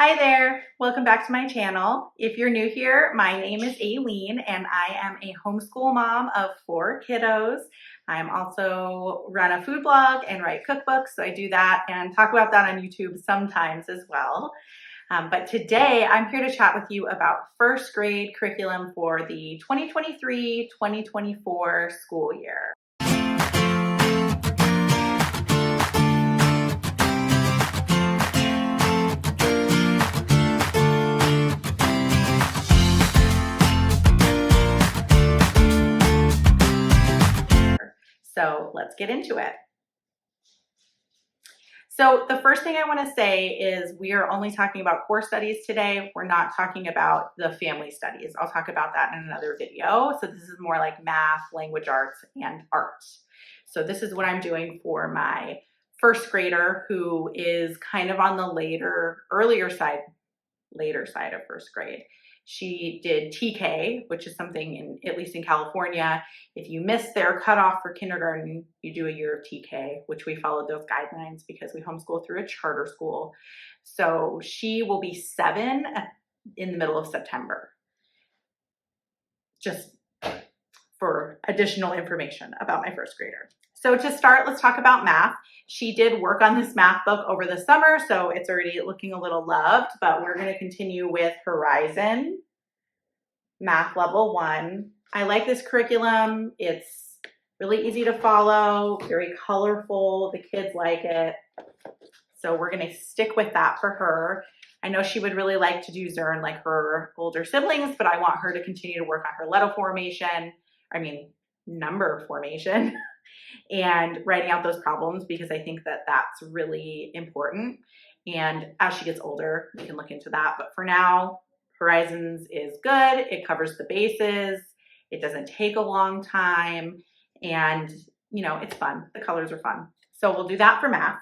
Hi there, welcome back to my channel. If you're new here, my name is Aileen and I am a homeschool mom of 4 kiddos. I'm also run a food blog and write cookbooks, so I do that and talk about that on YouTube sometimes as well. But today I'm here to chat with you about first grade curriculum for the 2023-2024 school year. So let's get into it. So the first thing I want to say is we are only talking about core studies today. We're not talking about the family studies. I'll talk about that in another video. So this is more like math, language arts, and art. So this is what I'm doing for my first grader who is kind of on the later side of first grade. She did TK, which is something at least in California, if you miss their cutoff for kindergarten, you do a year of TK, which we followed those guidelines because we homeschool through a charter school. So she will be 7 in the middle of September. Just for additional information about my first grader. So to start, let's talk about math. She did work on this math book over the summer, so it's already looking a little loved, but we're going to continue with Horizon, Math Level 1. I like this curriculum. It's really easy to follow, very colorful. The kids like it. So we're going to stick with that for her. I know she would really like to do Zern like her older siblings, but I want her to continue to work on her number formation and writing out those problems because I think that that's really important. And as she gets older, we can look into that. But for now, Horizons is good. It covers the bases. It doesn't take a long time. And, it's fun. The colors are fun. So we'll do that for math.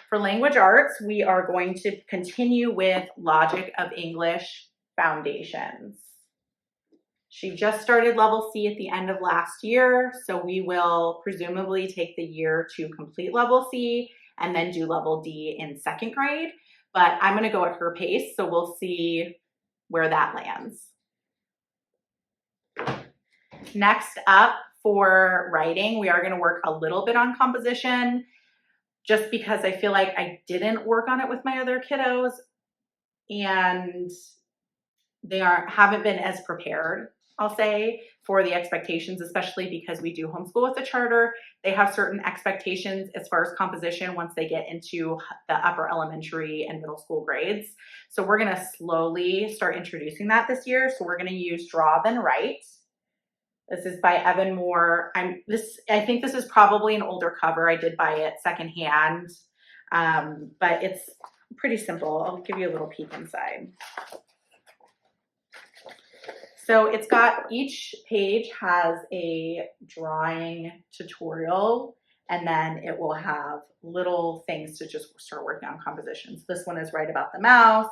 For language arts, we are going to continue with Logic of English Foundations. She just started level C at the end of last year, so we will presumably take the year to complete level C and then do level D in second grade. But I'm going to go at her pace, so we'll see where that lands. Next up for writing, we are going to work a little bit on composition just because I feel like I didn't work on it with my other kiddos and they haven't been as prepared, I'll say, for the expectations, especially because we do homeschool with a charter. They have certain expectations as far as composition once they get into the upper elementary and middle school grades. So we're going to slowly start introducing that this year. So we're going to use Draw Then Write. This is by Evan Moore. I think this is probably an older cover. I did buy it secondhand, but it's pretty simple. I'll give you a little peek inside. So it's got, each page has a drawing tutorial, and then it will have little things to just start working on compositions. This one is Write About the Mouse,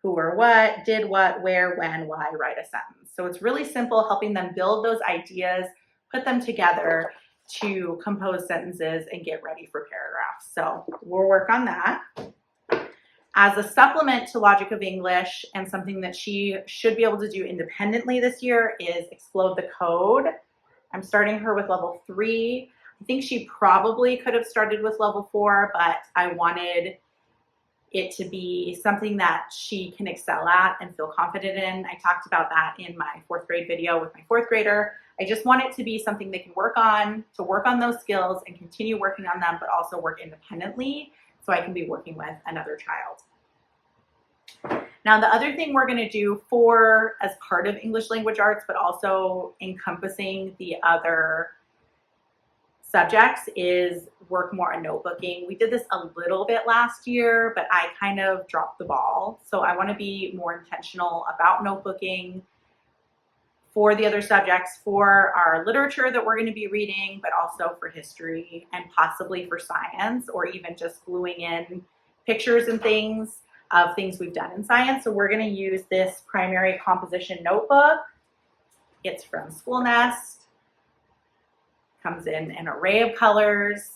who or what, did what, where, when, why, write a sentence. So it's really simple, helping them build those ideas, put them together to compose sentences and get ready for paragraphs. So we'll work on that. As a supplement to Logic of English, and something that she should be able to do independently this year, is Explode the Code. I'm starting her with level 3. I think she probably could have started with level 4, but I wanted it to be something that she can excel at and feel confident in. I talked about that in my 4th grade video with my 4th grader. I just want it to be something they can work on, to work on those skills and continue working on them, but also work independently so I can be working with another child. Now, the other thing we're going to do as part of English language arts, but also encompassing the other subjects, is work more on notebooking. We did this a little bit last year, but I kind of dropped the ball. So I want to be more intentional about notebooking for the other subjects, for our literature that we're going to be reading, but also for history and possibly for science, or even just gluing in pictures and things of things we've done in science. So we're going to use this primary composition notebook. It's from School Nest. Comes in an array of colors.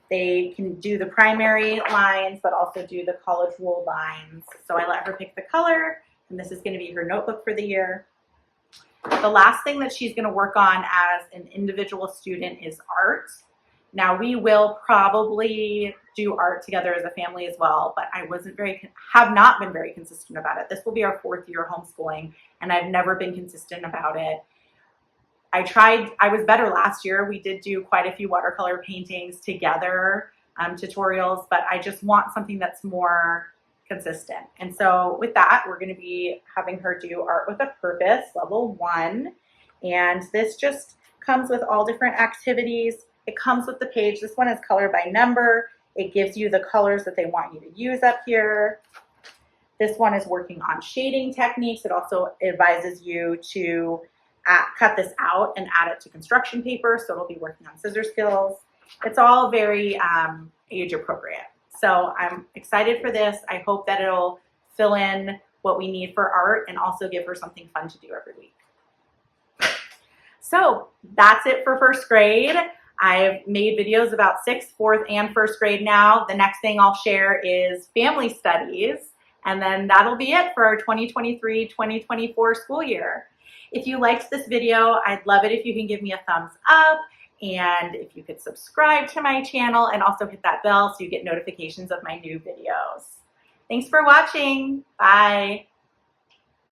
They can do the primary lines, but also do the college ruled lines. So I let her pick the color, and this is going to be her notebook for the year. The last thing that she's going to work on as an individual student is art. Now we will probably do art together as a family as well, but have not been very consistent about it. This will be our 4th year homeschooling, and I've never been consistent about it. I was better last year. We did do quite a few watercolor paintings together, tutorials, but I just want something that's more consistent. And so with that, we're going to be having her do Art with a Purpose, level 1. And this just comes with all different activities. It comes with the page. This one is color by number. It gives you the colors that they want you to use up here. This one is working on shading techniques. It also advises you to cut this out and add it to construction paper, so it'll be working on scissor skills. It's all very age appropriate. So I'm excited for this. I hope that it'll fill in what we need for art and also give her something fun to do every week. So that's it for 1st grade. I've made videos about 6th, 4th, and 1st grade now. The next thing I'll share is family studies, and then that'll be it for our 2023-2024 school year. If you liked this video, I'd love it if you can give me a thumbs up, and if you could subscribe to my channel and also hit that bell so you get notifications of my new videos. Thanks for watching. Bye.